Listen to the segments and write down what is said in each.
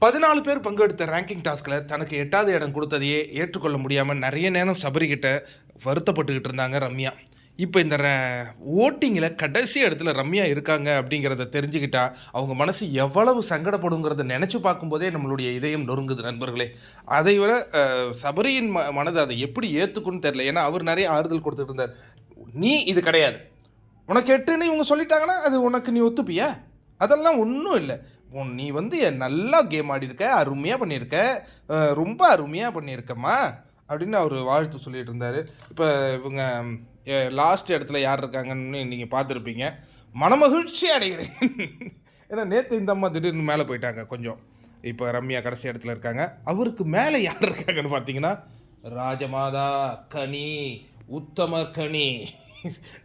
14 பேர் பங்கெடுத்த ரேங்கிங் டாஸ்கில் தனக்கு 8வது இடம் கொடுத்ததையே ஏற்றுக்கொள்ள முடியாமல் நிறைய நேரம் சபரிக்கிட்ட வருத்தப்பட்டுக்கிட்டு இருந்தாங்க ரம்யா. இப்போ இந்த ஓட்டிங்கில் கடைசி இடத்துல ரம்யா இருக்காங்க அப்படிங்கிறத தெரிஞ்சுக்கிட்டா அவங்க மனசு எவ்வளவு சங்கடப்படுங்கிறத நினச்சி பார்க்கும்போதே நம்மளுடைய இதயம் நொறுங்குது நண்பர்களே. அதை விட சபரியின் மனது அதை எப்படி ஏற்றுக்குன்னு தெரில. ஏன்னா அவர் நிறைய ஆறுதல் கொடுத்துட்டு இருந்தார். நீ இது கிடையாது, உனக்கு 8ன்னு இவங்க சொல்லிட்டாங்கன்னா அது உனக்கு நீ ஒத்துப்பியா? அதெல்லாம் ஒன்றும் இல்லை. நீ நல்லா கேம் ஆடிருக்க, அருமையாக பண்ணியிருக்க, ரொம்ப அருமையாக பண்ணியிருக்கம்மா அப்படின்னு அவர் வாழ்த்து சொல்லிட்டு இருந்தார். இப்போ இவங்க லாஸ்ட் இடத்துல யார் இருக்காங்கன்னு நீங்கள் பார்த்துருப்பீங்க. மனமகிழ்ச்சி அடைகிறேன். ஏன்னா நேற்று இந்த அம்மா திடீர்னு மேலே போயிட்டாங்க கொஞ்சம். இப்போ ரம்யா கடைசி இடத்துல இருக்காங்க. அவருக்கு மேலே யார் இருக்காங்கன்னு பார்த்தீங்கன்னா ராஜமாதா கனி, உத்தமர் கனி,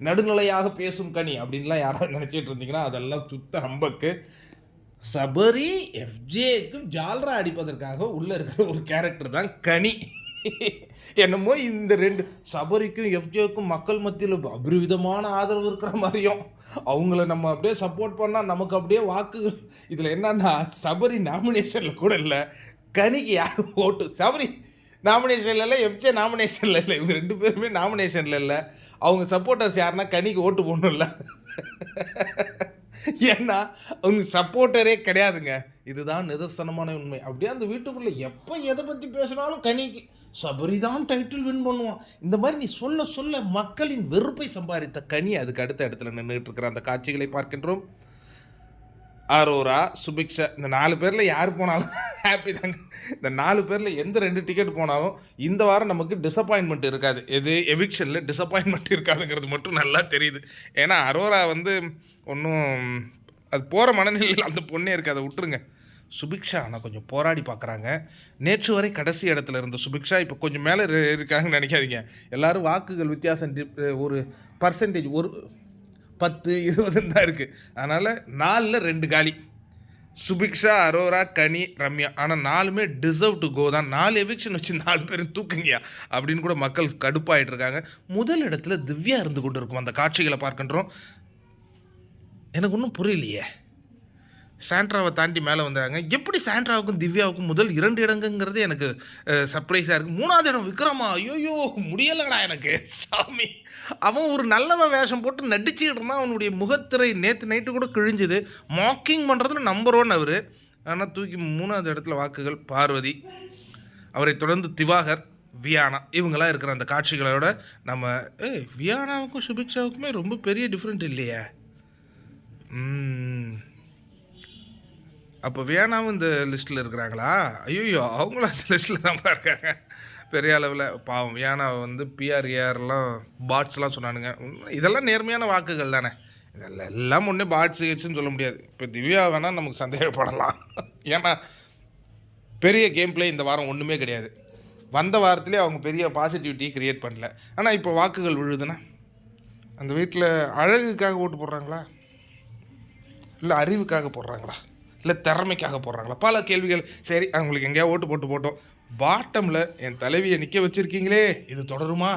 நடுநிலையாக பேசும் கனி அப்படின்லாம் யாராவது நினச்சிட்டு இருந்தீங்கன்னா அதெல்லாம் சுத்த ஹம்பக்கு. சபரி எஃப்ஜேக்கும் ஜால்ரா அடிப்பதற்காக உள்ளே இருக்கிற ஒரு கேரக்டர் தான் கனி. என்னமோ இந்த ரெண்டு சபரிக்கும் எஃப்ஜேக்கும் மக்கள் மத்தியில் அபரிவிதமான ஆதரவு இருக்கிற மாதிரியும் அவங்கள நம்ம அப்படியே சப்போர்ட் பண்ணால் நமக்கு அப்படியே வாக்குகள். இதில் என்னன்னா சபரி நாமினேஷனில் கூட இல்லை, கனிக்கு யார் ஓட்டு? சபரி நாமினேஷனில் இல்லை, எஃப்ஜே நாமினேஷனில் இல்லை, இவங்க 2 பேருமே நாமினேஷனில் இல்லை. அவங்க சப்போர்ட்டர்ஸ் யாருன்னா கனிக்கு ஓட்டு போடணும் இல்லை. ஏன்னா அவங்க சப்போர்ட்டரே கிடையாதுங்க. இதுதான் நிதர்சனமான உண்மை. அப்படியே அந்த வீட்டுக்குள்ளே எப்போ எதை பற்றி பேசினாலும் கனிக்கு சபரி தான் டைட்டில் வின் பண்ணுவான். இந்த மாதிரி நீ சொல்ல சொல்ல மக்களின் வெறுப்பை சம்பாதித்த கனி அதுக்கு அடுத்த இடத்துல நின்றுட்டு இருக்கிற அந்த காட்சிகளை பார்க்கின்றோம். அரோரா, சுபிக்ஷா, இந்த 4 பேரில் யார் போனாலும் ஹாப்பி தாங்க. இந்த 4 பேரில் எந்த 2 டிக்கெட் போனாலும் இந்த வாரம் நமக்கு டிசப்பாயின்மெண்ட் இருக்காது. எது எவிக்ஷனில் டிசப்பாயின்மெண்ட் இருக்காதுங்கிறது மட்டும் நல்லா தெரியுது. ஏன்னா அரோரா ஒன்றும் அது போகிற மனநிலையில் அந்த பொண்ணே இருக்குது, அதை விட்டுருங்க. சுபிக்ஷா ஆனால் கொஞ்சம் போராடி பார்க்குறாங்க. நேற்று வரை கடைசி இடத்துல இருந்த சுபிக்ஷா இப்போ கொஞ்சம் மேலே இருக்காங்கன்னு நினைக்காதீங்க. எல்லோரும் வாக்குகள் வித்தியாசம் ஒரு பர்சன்டேஜ் ஒரு 10-20 தான் இருக்குது. அதனால் 4ல் 2 காலி. சுபிக்ஷா, அரோரா, கனி, ரம்யா. ஆனால் 4மே டிசர்வ் டு கோ தான். 4 எவிக்ஷன் வச்சு 4 பேரும் தூக்குங்கயா அப்படின்னு கூட மக்கள் கடுப்பாயிட்டு இருக்காங்க. முதல் இடத்துல திவ்யா இருந்து கொண்டு இருக்கும். அந்த காட்சிகளை பார்க்கின்றோம். எனக்கு ஒன்றும் புரியலையே. சாண்ட்ராவை தாண்டி மேலே வந்துடுறாங்க. எப்படி சாண்ட்ராவுக்கும் திவ்யாவுக்கும் முதல் 2 இடங்கிறது எனக்கு சர்ப்ரைஸாக இருக்குது. 3வது இடம் விக்ரமா? ஐயோயோ முடியலைடா எனக்கு சாமி. அவன் ஒரு நல்லவன் வேஷம் போட்டு நடிச்சுக்கிட்டு இருந்தான். அவனுடைய முகத்திரை நேற்று நைட்டு கூட கிழிஞ்சுது. மாக்கிங் பண்ணுறதுல நம்பர் 1 அவர். ஆனால் தூக்கி 3வது இடத்துல வாக்குகள் பார்வதி, அவரை தொடர்ந்து திவாகர், வியானா, இவங்களாம் இருக்கிற அந்த காட்சிகளோட நம்ம வியானாவுக்கும் சுபிக்ஷாவுக்குமே ரொம்ப பெரிய டிஃப்ரெண்ட் இல்லையா? அப்போ வியானாவும் இந்த லிஸ்ட்டில் இருக்கிறாங்களா? ஐயோ அவங்களும் அந்த லிஸ்ட்டில் தான் இருக்காங்க பெரிய அளவில். பாவம் வியானா பிஆர்ஏஆர்லாம் பாட்ஸ்லாம் சொன்னானுங்க. இதெல்லாம் நேர்மையான வாக்குகள் தானே. இதெல்லாம் எல்லாம் ஒன்றே பாட்ஸ் கிட்ஸ்ன்னு சொல்ல முடியாது. இப்போ திவ்யா வேணால் நமக்கு சந்தேகப்படலாம். ஏன்னா பெரிய கேம் பிளே இந்த வாரம் ஒன்றுமே கிடையாது. வந்த வாரத்திலே அவங்க பெரிய பாசிட்டிவிட்டி க்ரியேட் பண்ணல. ஆனால் இப்போ வாக்குகள் விழுதுன்னா அந்த வீட்டில் அழகுக்காக ஓட்டு போடுறாங்களா, இல்லை அறிவுக்காக போடுறாங்களா, இல்லை திறமைக்காக போடுறாங்களா? பல கேள்விகள். சரி, அவங்களுக்கு எங்கேயா ஓட்டு போட்டோம். பாட்டமில் என் தலைவியை நிற்க வச்சுருக்கீங்களே, இது தொடருமா?